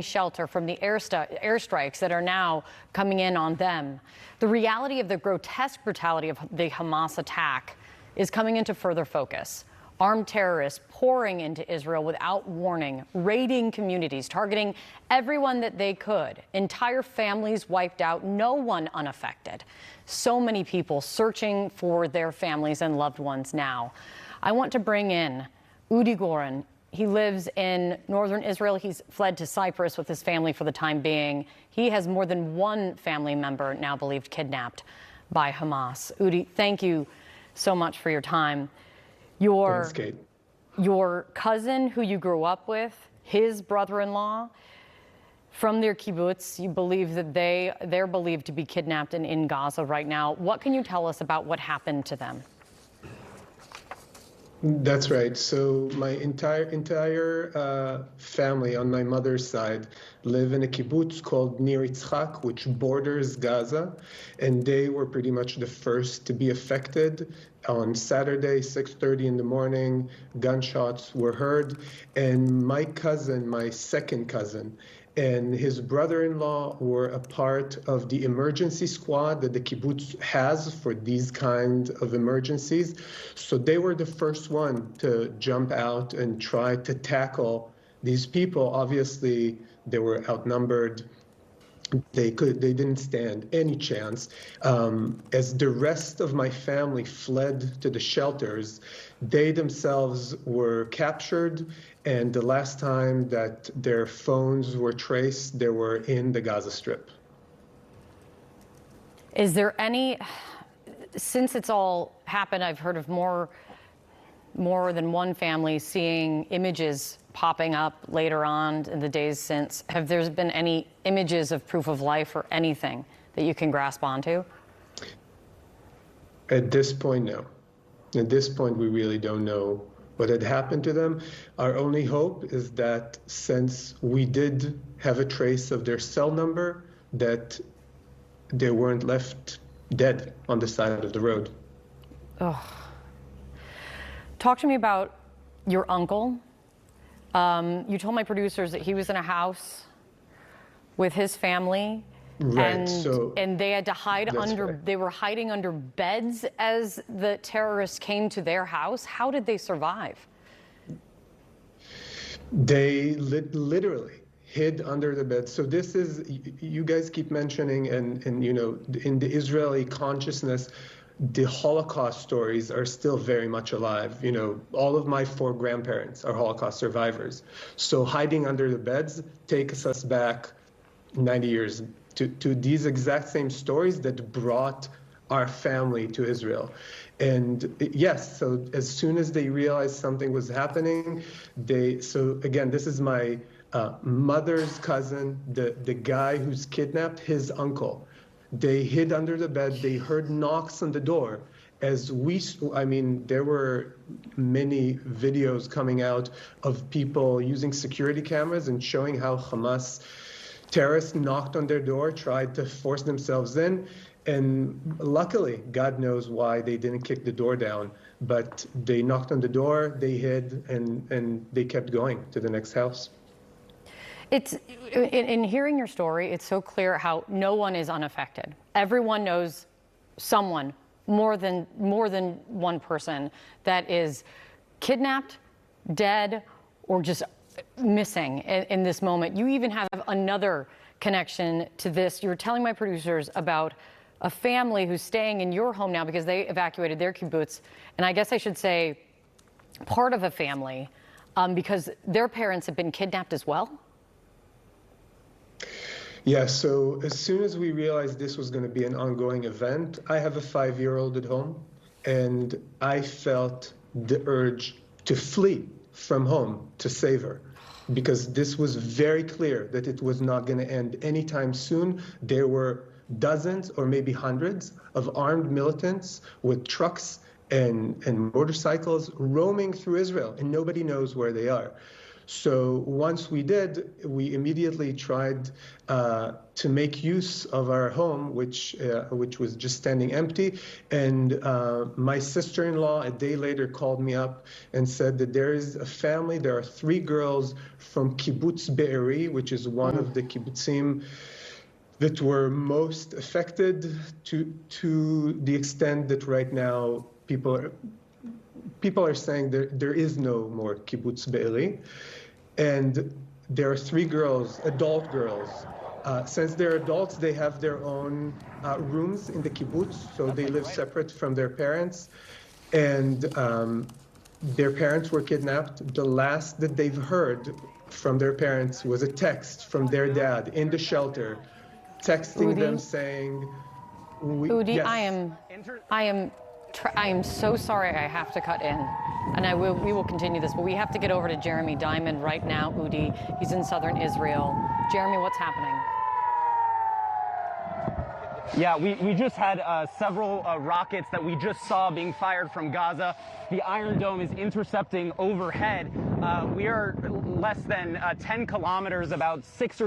shelter from the airstrikes that are now coming in on them. The reality of the grotesque brutality of the Hamas attack is coming into further focus. Armed terrorists pouring into Israel without warning, raiding communities, targeting everyone that they could. Entire families wiped out, no one unaffected. So many people searching for their families and loved ones now. I want to bring in Udi Goren. He lives in northern Israel. He's fled to Cyprus with his family for the time being. He has more than one family member now believed kidnapped by Hamas. Udi, thank you so much for your time. Thanks, Kate. Your cousin, who you grew up with, his brother-in-law, from their kibbutz, you believe that they're believed to be kidnapped and in Gaza right now. What can you tell us about what happened to them? That's right. So my entire family on my mother's side live in a kibbutz called Nir Yitzchak, which borders Gaza, and they were pretty much the first to be affected. On Saturday, 6:30 in the morning, gunshots were heard, and my cousin, my second cousin, and his brother-in-law were a part of the emergency squad that the kibbutz has for these kind of emergencies. So they were the first one to jump out and try to tackle these people. Obviously, they were outnumbered. They didn't stand any chance. As the rest of my family fled to the shelters, they themselves were captured, and the last time that their phones were traced, they were in the Gaza Strip. Is there any, since it's all happened, I've heard of more than one family seeing images popping up later on in the days since. Have there been any images of proof of life or anything that you can grasp onto? At this point, no. At this point, we really don't know what had happened to them. Our only hope is that since we did have a trace of their cell number, that they weren't left dead on the side of the road. Oh. Talk to me about your uncle. You told my producers that he was in a house with his family. Right. And they had to hide under, right. They were hiding under beds as the terrorists came to their house. How did they survive? They literally hid under the bed. So this is, you guys keep mentioning, and you know, in the Israeli consciousness, the Holocaust stories are still very much alive. You know, all of my 4 grandparents are Holocaust survivors. So hiding under the beds takes us back 90 years to these exact same stories that brought our family to Israel. And yes, so as soon as they realized something was happening, so again, this is my mother's cousin, the guy who's kidnapped, his uncle. They hid under the bed. They heard knocks on the door. There were many videos coming out of people using security cameras and showing how Hamas terrorists knocked on their door, tried to force themselves in. And luckily, God knows why they didn't kick the door down, but they knocked on the door, they hid, and they kept going to the next house. It's in hearing your story, it's so clear how no one is unaffected. Everyone knows someone, more than one person, that is kidnapped, dead, or just missing in this moment. You even have another connection to this. You were telling my producers about a family who's staying in your home now because they evacuated their kibbutz, and I guess I should say part of a family because their parents have been kidnapped as well. Yeah, so as soon as we realized this was going to be an ongoing event, I have a 5-year-old at home, and I felt the urge to flee from home to save her, because this was very clear that it was not going to end anytime soon. There were dozens or maybe hundreds of armed militants with trucks and motorcycles roaming through Israel, and nobody knows where they are. So once we did, we immediately tried to make use of our home, which was just standing empty. And my sister-in-law a day later called me up and said that there is a family. There are 3 girls from Kibbutz Be'eri, which is one of the kibbutzim that were most affected, to the extent that right now people are saying there is no more Kibbutz Be'eri. And there are 3 girls, adult girls. Since they're adults, they have their own rooms in the kibbutz, so they live separate from their parents. And their parents were kidnapped. The last that they've heard from their parents was a text from their dad in the shelter, texting them saying, Udi, yes. I am so sorry I have to cut in, and we will continue this, but we have to get over to Jeremy Diamond right now, Udi. He's in southern Israel. Jeremy, what's happening? Yeah, we just had several rockets that we just saw being fired from Gaza. The Iron Dome is intercepting overhead. We are less than 10 kilometers, about 6 or